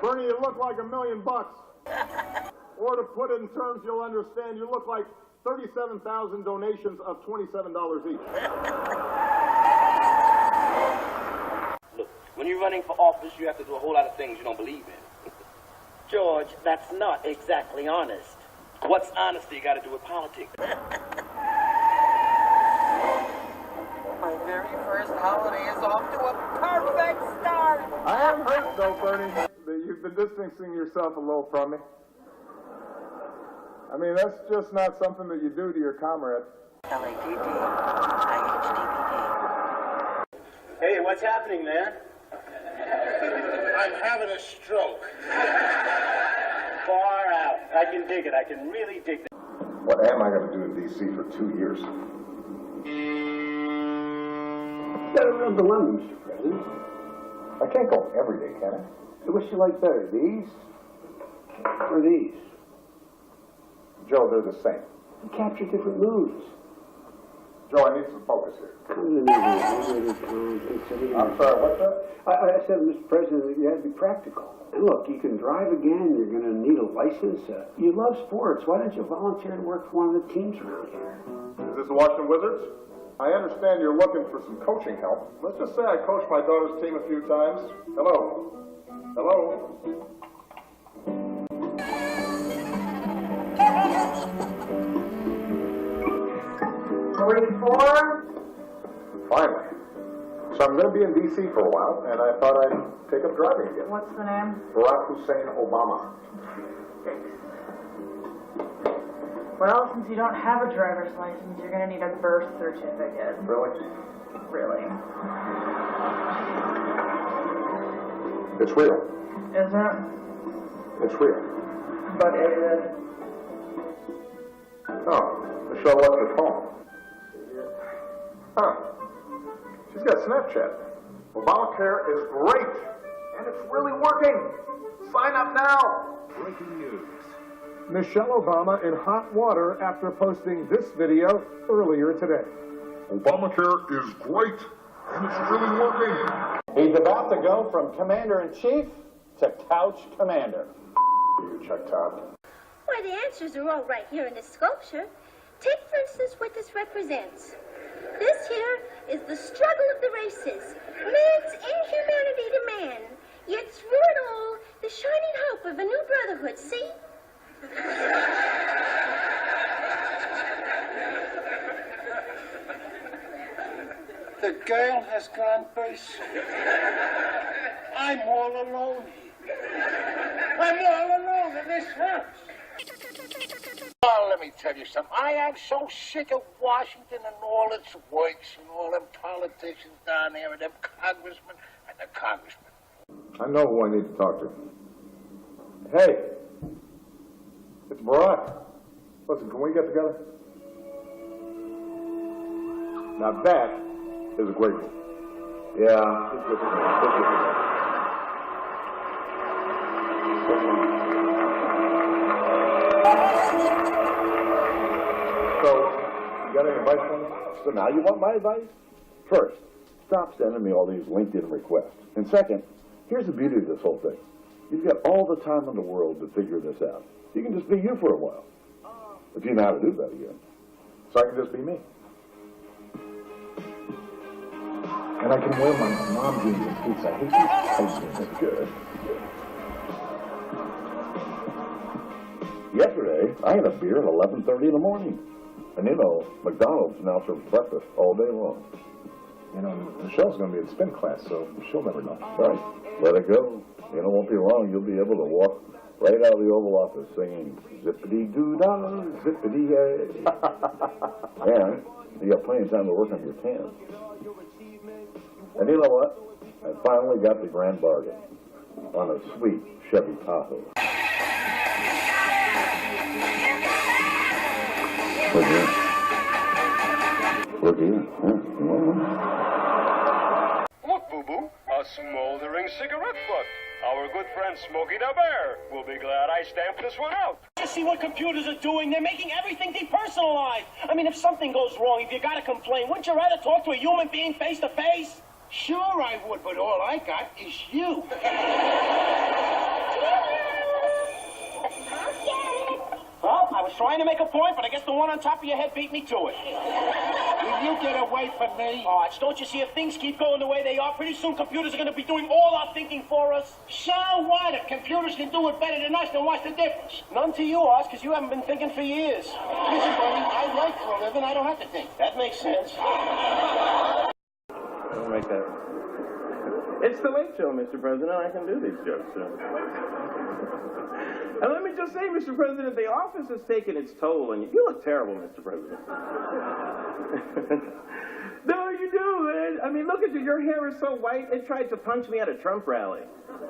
Bernie, you look like $1 million. Or to put it in terms you'll understand, you look like 37,000 donations of $27 each. Look, when you're running for office, you have to do a whole lot of things you don't believe in. George, that's not exactly honest. What's honesty got to do with politics? My very first holiday is off to a perfect start. I am hurt, though, Bernie, that you've been distancing yourself a little from me. I mean, that's just not something that you do to your comrades. LADD, IHDBD. Hey, what's happening, man? I'm having a stroke. Far out. I can dig it. I can really dig it. What am I going to do in D.C. for 2 years? You got a real dilemma, Mr. President. I can't go every day, can I? So which you like better, these or these? Joe, they're the same. You capture different moods. Joe, I need some focus here. I'm sorry, what's that? I said, Mr. President, that you had to be practical. And look, you can drive again. You're going to need a license. You love sports. Why don't you volunteer to work for one of the teams around here? Is this the Washington Wizards? I understand you're looking for some coaching help. Let's just say I coached my daughter's team a few times. Hello? Hello? 44. Finally. So I'm going to be in D.C. for a while, and I thought I'd take up driving again. What's the name? Barack Hussein Obama. 6. Well, since you don't have a driver's license, you're going to need a birth certificate. Really? Really. It's real. Is it? It's real. But is it? Oh, Michelle left her phone. Huh. She's got Snapchat. Obamacare is great, and it's really working. Sign up now. Breaking news. Michelle Obama in hot water after posting this video earlier today. Obamacare is great, and it's really working. He's about to go from commander-in-chief to couch commander. You checked out. Why, the answers are all right here in this sculpture. Take, for instance, what this represents. This here is the struggle of the races, man's inhumanity to man. Yet through it all, the shining hope of a new brotherhood, see? The girl has gone first. I'm all alone here. I'm all alone in this house. Oh, let me tell you something. I am so sick of Washington and all its works and all them politicians down there and them congressmen and the congressmen. I know who I need to talk to. Hey, it's Barack. Listen, can we get together? Now that is a great one. Yeah, it's good. So, you got any advice for me? So now you want my advice? First, stop sending me all these LinkedIn requests. And second, here's the beauty of this whole thing. You've got all the time in the world to figure this out. You can just be you for a while. If you know how to do that again. So I can just be me. And I can wear my mom jeans and boots. I hate these tight jeans. That's good. Yesterday, I had a beer at 11:30 in the morning. And you know, McDonald's now serves breakfast all day long. You know, Michelle's going to be in spin class, so she'll never know. Right. Let it go. You know, won't be long. You'll be able to walk right out of the Oval Office singing zippity-doo-dah, zippity-yay. And you got plenty of time to work on your tan. And you know what? I finally got the grand bargain on a sweet Chevy Tahoe. Look here. Look, Boo-Boo, A smoldering cigarette butt. Our good friend Smokey the Bear will be glad I stamped this one out. Just see what computers are doing. They're making everything depersonalized. I mean, if something goes wrong, if you got a complaint, wouldn't you rather talk to a human being face to face? Sure I would, but all I got is you. Well, I was trying to make a point, but I guess the one on top of your head beat me to it. Will you get away from me? Arch, don't you see if things keep going the way they are, pretty soon computers are going to be doing all our thinking for us? So what? If computers can do it better than us, then what's the difference? None to you, Arch, because you haven't been thinking for years. Listen, buddy, I work for a living. I don't have to think. That makes sense. Don't make that. It's the late show, Mr. President. I can do these jokes. And let me just say, Mr. President, the office has taken its toll on you. You look terrible, Mr. President. No, you do, man. I mean, look at you. Your hair is so white, it tried to punch me at a Trump rally.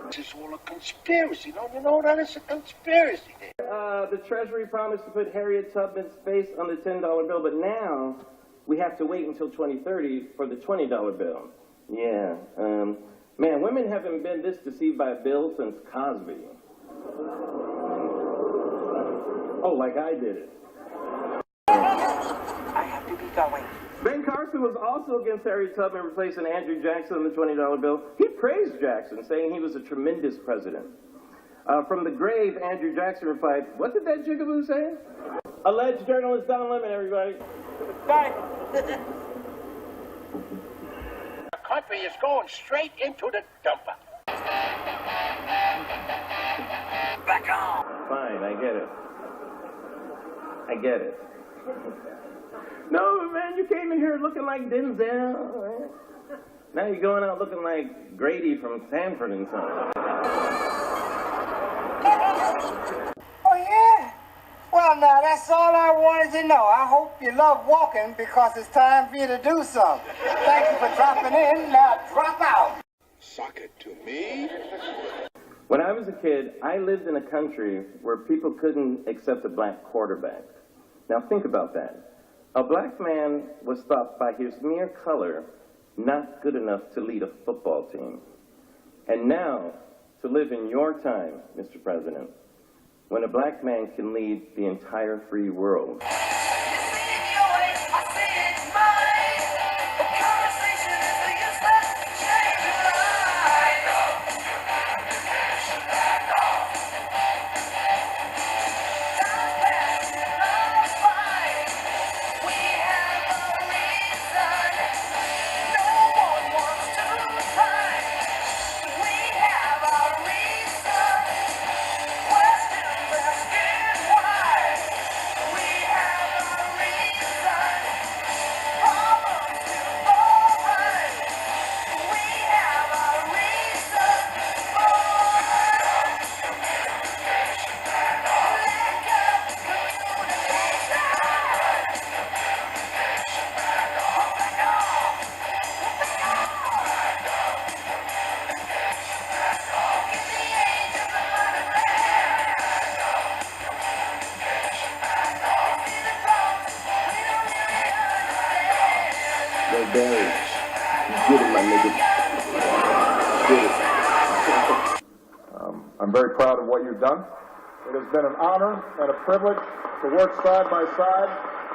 This is all a conspiracy. Don't you know that? It's a conspiracy. The Treasury promised to put Harriet Tubman's face on the $10 bill, but now we have to wait until 2030 for the $20 bill. Yeah. Man, women haven't been this deceived by a bill since Cosby. Oh, like I did it. I have to be going. Ben Carson was also against Harriet Tubman replacing Andrew Jackson on the $20 bill. He praised Jackson, saying he was a tremendous president. From the grave, Andrew Jackson replied, "What did that jigaboo say?" Alleged journalist Don Lemon, everybody. Bye. The country is going straight into the dumper. Back on. Fine, I get it. I get it. No, man, you came in here looking like Denzel. Man. Now you're going out looking like Grady from Sanford and Son. Oh, yeah? Well, now, that's all I wanted to know. I hope you love walking because it's time for you to do something. Thank you for dropping in. Now, drop out. Suck it to me. When I was a kid, I lived in a country where people couldn't accept a black quarterback. Now think about that. A black man was thought by his mere color not good enough to lead a football team. And now, to live in your time, Mr. President, when a black man can lead the entire free world. I'm very proud of what you've done. It has been an honor and a privilege to work side by side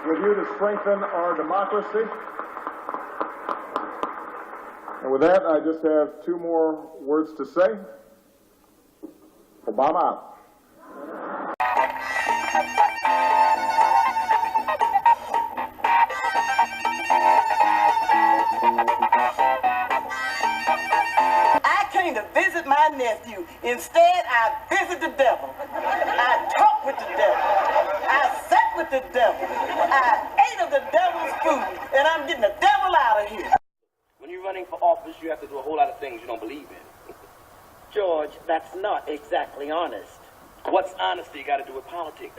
with you to strengthen our democracy. And with that, I just have two more words to say. Obama out. To visit my nephew. Instead, I visit the devil. I talk with the devil. I sat with the devil. I ate of the devil's food, and I'm getting the devil out of here. When you're running for office, you have to do a whole lot of things you don't believe in. George, that's not exactly honest. What's honesty got to do with politics?